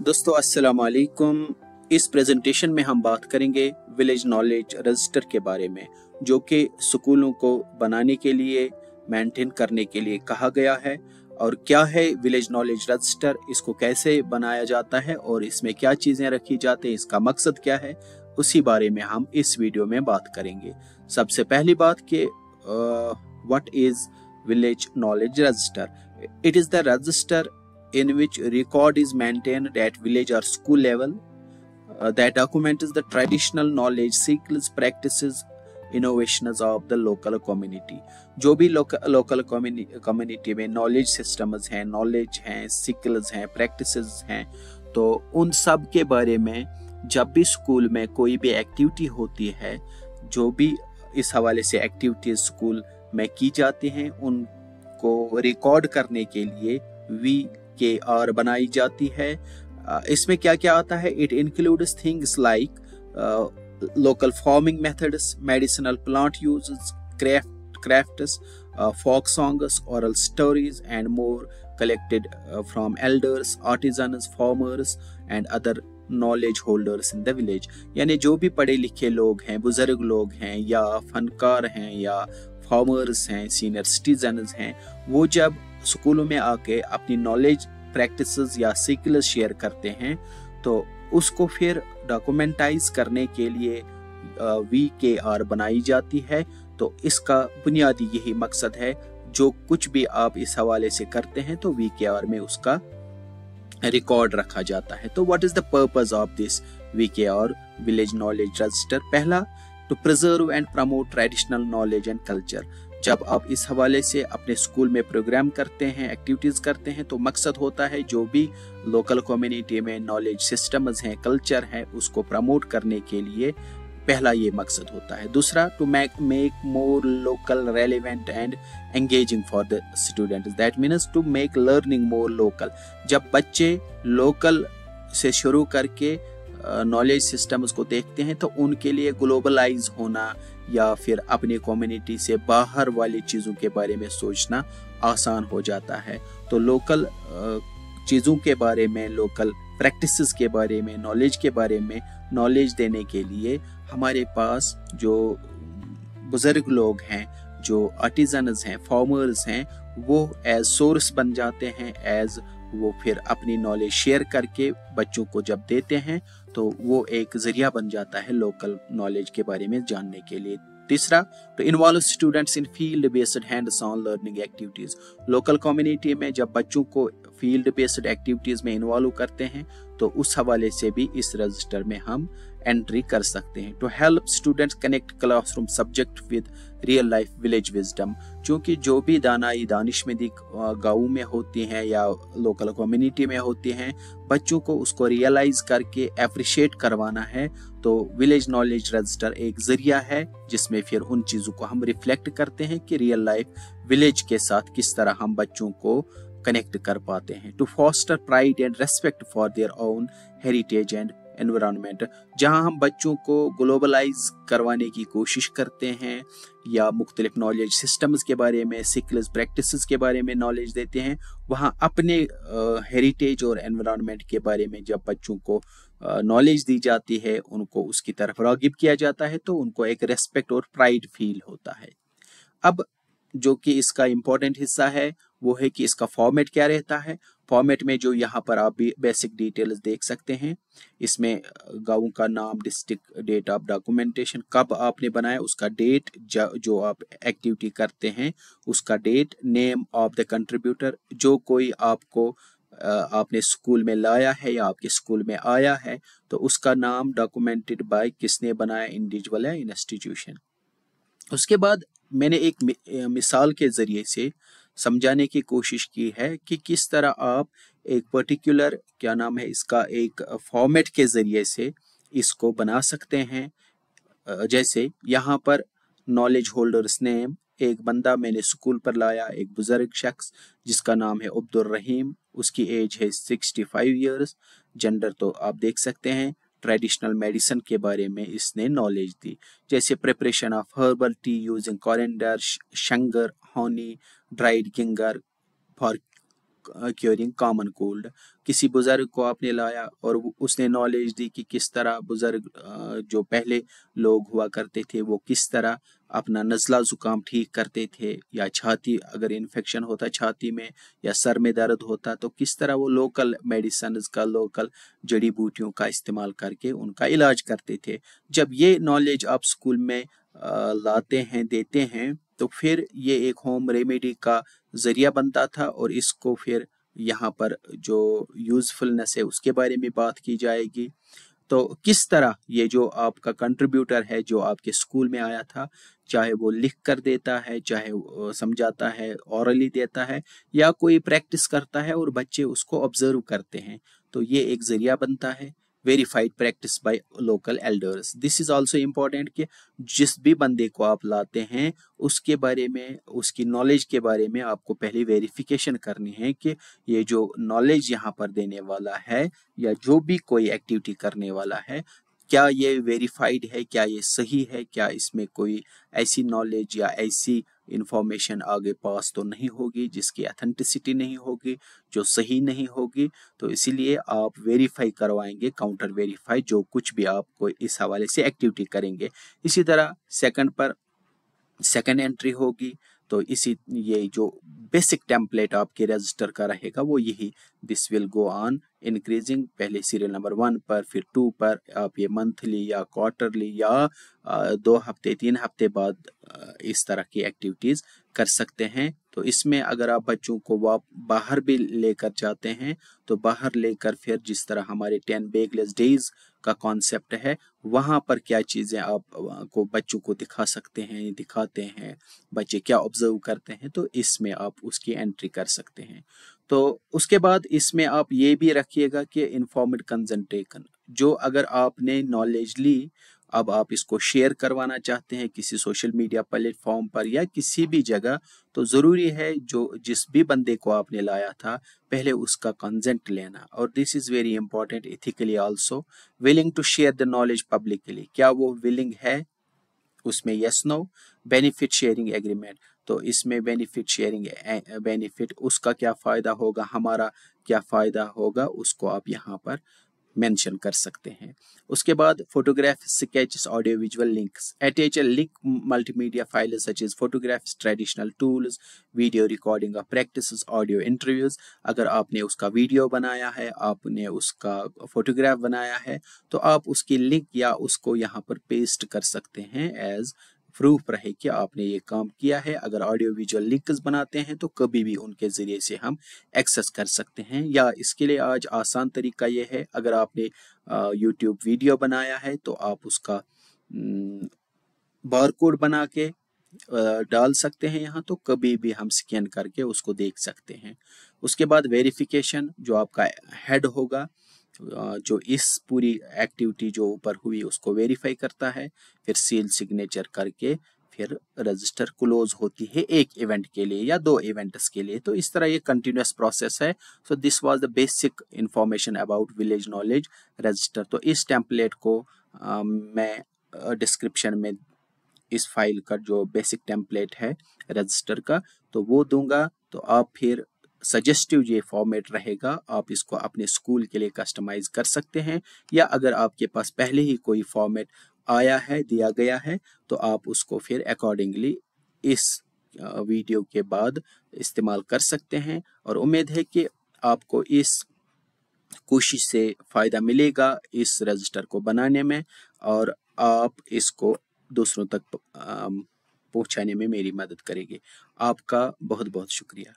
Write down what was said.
दोस्तों अस्सलाम वालेकुम। इस प्रेजेंटेशन में हम बात करेंगे विलेज नॉलेज रजिस्टर के बारे में, जो कि स्कूलों को बनाने के लिए, मेंटेन करने के लिए कहा गया है। और क्या है विलेज नॉलेज रजिस्टर, इसको कैसे बनाया जाता है और इसमें क्या चीज़ें रखी जाती हैं, इसका मकसद क्या है, उसी बारे में हम इस वीडियो में बात करेंगे। सबसे पहली बात कि what is village knowledge register? It is the register in which record is maintained at village or school level. That document is the traditional knowledge, skills, practices, innovations of the local community. जो भी local community में knowledge systems हैं, knowledge हैं, skills हैं, practices हैं, तो उन सब के बारे में जब भी स्कूल में कोई भी एक्टिविटी होती है, जो भी इस हवाले से एक्टिविटीज स्कूल में की जाती हैं, उनको रिकॉर्ड करने के लिए VKR बनाई जाती है। इसमें क्या क्या आता है? It includes things like local farming methods, medicinal plant uses, crafts, folk songs, oral stories and more collected from elders, artisans, farmers and other knowledge holders in the village। यानी जो भी पढ़े लिखे लोग हैं, बुजुर्ग लोग हैं, या फनकार हैं, या फार्मर्स हैं, सीनियर सिटीजन्स हैं, वो जब स्कूलों में आके अपनी नॉलेज, प्रैक्टिसेस या स्किल्स शेयर करते हैं, तो उसको फिर डॉक्यूमेंटाइज करने के लिए VKR बनाई जाती है। तो इसका बुनियादी यही मकसद है, जो कुछ भी आप इस हवाले से करते हैं तो VKR में उसका रिकॉर्ड रखा जाता है। तो what is the purpose of this VKR village knowledge register? पहला, to preserve and promote traditional knowledge and culture. जब आप इस हवाले से अपने स्कूल में प्रोग्राम करते हैं, एक्टिविटीज करते हैं, तो मकसद होता है जो भी लोकल कम्युनिटी में नॉलेज सिस्टम्स हैं, कल्चर है, उसको प्रमोट करने के लिए पहला ये मकसद होता है। दूसरा, to make more local relevant and engaging for the student. That means to make learning more local. जब बच्चे लोकल से शुरू करके नॉलेज सिस्टम्स को देखते हैं, तो उनके लिए ग्लोबलाइज होना या फिर अपनी कम्युनिटी से बाहर वाली चीज़ों के बारे में सोचना आसान हो जाता है। तो लोकल चीज़ों के बारे में, लोकल प्रैक्टिसेस के बारे में, नॉलेज के बारे में नॉलेज देने के लिए हमारे पास जो बुजुर्ग लोग हैं, जो आर्टिजन्स हैं, फार्मर्स हैं, वो एज सोर्स बन जाते हैं, एज वो फिर अपनी नॉलेज शेयर करके बच्चों को जब देते हैं, तो वो एक जरिया बन जाता है लोकल नॉलेज के बारे में जानने के लिए। तीसरा, to involve students in field based hands on learning activities. Local community में जब बच्चों को फील्ड बेस्ड एक्टिविटीज में इन्वॉल्व करते हैं, तो उस हवाले से भी इस रजिस्टर में हम एंट्री कर सकते हैं। To help students connect classroom subject with real life village wisdom. क्योंकि जो भी दानाई दानिशमंदी गाँव में होती हैं या लोकल कम्युनिटी में होती हैं, बच्चों को उसको रियलाइज करके अप्रिशिएट करवाना है। तो विलेज नॉलेज रजिस्टर एक जरिया है जिसमें फिर उन चीज़ों को हम रिफ्लेक्ट करते हैं कि रियल लाइफ विलेज के साथ किस तरह हम बच्चों को कनेक्ट कर पाते हैं। To foster pride and respect for their own heritage and environment. जहां हम बच्चों को ग्लोबलाइज करवाने की कोशिश करते हैं या मुख्तलिफ नॉलेज सिस्टम्स के बारे में, स्किल्स, प्रैक्टिसेस के बारे में नॉलेज देते हैं, वहां अपने हेरिटेज और एनवायरनमेंट के बारे में जब बच्चों को नॉलेज दी जाती है, उनको उसकी तरफ रागिब किया जाता है, तो उनको एक रेस्पेक्ट और प्राइड फील होता है। अब जो कि इसका इम्पोर्टेंट हिस्सा है वो है कि इसका फॉर्मेट क्या रहता है। फॉर्मेट में जो यहाँ पर आप बेसिक डिटेल्स देख सकते हैं, इसमें गाँव का नाम, डिस्ट्रिक्ट, डेट ऑफ डॉक्यूमेंटेशन, कब आपने बनाया उसका डेट, जो आप एक्टिविटी करते हैं उसका date, name of the contributor, जो कोई आपको आपने स्कूल में लाया है या आपके स्कूल में आया है, तो उसका नाम, डॉक्यूमेंटेड बाय, किसने बनाया, इंडिविजुअल या इंस्टीट्यूशन। उसके बाद मैंने एक मिसाल के ज़रिए से समझाने की कोशिश की है कि किस तरह आप एक पर्टिकुलर, क्या नाम है इसका, एक फॉर्मेट के ज़रिए से इसको बना सकते हैं। जैसे यहाँ पर नॉलेज होल्डर्स नेम, एक बंदा मैंने स्कूल पर लाया, एक बुजुर्ग शख्स जिसका नाम है अब्दुल रहीम, उसकी एज है 65 ईयर्स। जेंडर तो आप देख सकते हैं। ट्रेडिशनल मेडिसिन के बारे में इसने नॉलेज दी, जैसे preparation of herbal tea using coriander, sugar, honey, dried ginger for curing common cold. किसी बुजुर्ग को आपने लाया और उसने नॉलेज दी कि किस तरह बुजुर्ग जो पहले लोग हुआ करते थे वो किस तरह अपना नज़ला ज़ुकाम ठीक करते थे, या छाती अगर इन्फेक्शन होता छाती में या सर में दर्द होता तो किस तरह वो लोकल मेडिसिन का, लोकल जड़ी बूटियों का इस्तेमाल करके उनका इलाज करते थे। जब ये नॉलेज आप स्कूल में लाते हैं, देते हैं, तो फिर ये एक होम रेमेडी का ज़रिया बनता था और इसको फिर यहाँ पर जो यूज़फुलनेस है उसके बारे में बात की जाएगी। तो किस तरह ये जो आपका कंट्रीब्यूटर है जो आपके स्कूल में आया था, चाहे वो लिख कर देता है, चाहे वो समझाता है, ऑरली देता है, या कोई प्रैक्टिस करता है और बच्चे उसको ऑब्जर्व करते हैं, तो ये एक जरिया बनता है। Verified practice by local elders, this is also important कि जिस भी बंदे को आप लाते हैं उसके बारे में, उसकी नॉलेज के बारे में आपको पहले वेरिफिकेशन करनी है कि ये जो नॉलेज यहाँ पर देने वाला है या जो भी कोई एक्टिविटी करने वाला है, क्या ये वेरीफाइड है, क्या ये सही है, क्या इसमें कोई ऐसी नॉलेज या ऐसी इंफॉर्मेशन आगे पास तो नहीं होगी जिसकी अथेंटिसिटी नहीं होगी, जो सही नहीं होगी। तो इसीलिए आप वेरीफाई करवाएंगे, काउंटर वेरीफाई, जो कुछ भी आपको इस हवाले से एक्टिविटी करेंगे। इसी तरह सेकंड पर सेकंड एंट्री होगी, तो इसी ये जो बेसिक टेम्पलेट आपके रजिस्टर का रहेगा वो यही, this will go on increasing, पहले सीरियल नंबर 1 पर, फिर 2 पर आप ये मंथली या क्वार्टरली या 2 हफ्ते 3 हफ्ते बाद इस तरह की एक्टिविटीज़ कर सकते हैं। तो इसमें अगर आप बच्चों को बाहर भी लेकर जाते हैं तो बाहर लेकर फिर जिस तरह हमारे 10 बेगलेस डेज का कॉन्सेप्ट है, वहाँ पर क्या चीज़ें आप को बच्चों को दिखा सकते हैं, दिखाते हैं, बच्चे क्या ऑब्जर्व करते हैं, तो इसमें आप उसकी एंट्री कर सकते हैं। तो उसके बाद इसमें आप ये भी रखिएगा कि इन्फॉर्म्ड कंसेंट टेकन, जो अगर आपने नॉलेज ली, अब आप इसको शेयर करवाना चाहते हैं किसी सोशल मीडिया प्लेटफॉर्म पर या किसी भी जगह, तो ज़रूरी है जो जिस भी बंदे को आपने लाया था पहले उसका कंसेंट लेना। और this is very important ethically also, willing to share the knowledge publicly, क्या वो विलिंग है, उसमें yes no. Benefit sharing agreement, तो इसमें बेनिफिट शेयरिंग, बेनिफिट उसका क्या फ़ायदा होगा, हमारा क्या फ़ायदा होगा, उसको आप यहाँ पर मेंशन कर सकते हैं। उसके बाद photograph, sketches, audio visual links, attach a link multimedia file such as photographs, traditional tools, video recording of practices, audio interviews. अगर आपने उसका वीडियो बनाया है, आपने उसका फोटोग्राफ बनाया है, तो आप उसकी लिंक या उसको यहाँ पर पेस्ट कर सकते हैं एज प्रूफ रहे कि आपने ये काम किया है। अगर ऑडियो विजुअल लिंक्स बनाते हैं तो कभी भी उनके ज़रिए से हम एक्सेस कर सकते हैं। या इसके लिए आज आसान तरीका ये है, अगर आपने यूट्यूब वीडियो बनाया है तो आप उसका बारकोड बना के डाल सकते हैं यहाँ, तो कभी भी हम स्कैन करके उसको देख सकते हैं। उसके बाद वेरिफिकेशन, जो आपका हेड होगा जो इस पूरी एक्टिविटी जो ऊपर हुई उसको वेरीफाई करता है, फिर सील सिग्नेचर करके फिर रजिस्टर क्लोज होती है एक इवेंट के लिए या 2 इवेंट्स के लिए। तो इस तरह ये कंटिन्यूस प्रोसेस है। So this was the basic information about village knowledge register. तो इस टेम्पलेट को मैं डिस्क्रिप्शन में इस फाइल का जो बेसिक टेम्पलेट है रजिस्टर का तो वो दूंगा, तो आप फिर सजेस्टिव ये फॉर्मेट रहेगा, आप इसको अपने स्कूल के लिए कस्टमाइज कर सकते हैं, या अगर आपके पास पहले ही कोई फॉर्मेट आया है, दिया गया है, तो आप उसको फिर अकॉर्डिंगली इस वीडियो के बाद इस्तेमाल कर सकते हैं। और उम्मीद है कि आपको इस कोशिश से फ़ायदा मिलेगा इस रजिस्टर को बनाने में, और आप इसको दूसरों तक पहुंचाने में मेरी मदद करेंगे। आपका बहुत बहुत शुक्रिया।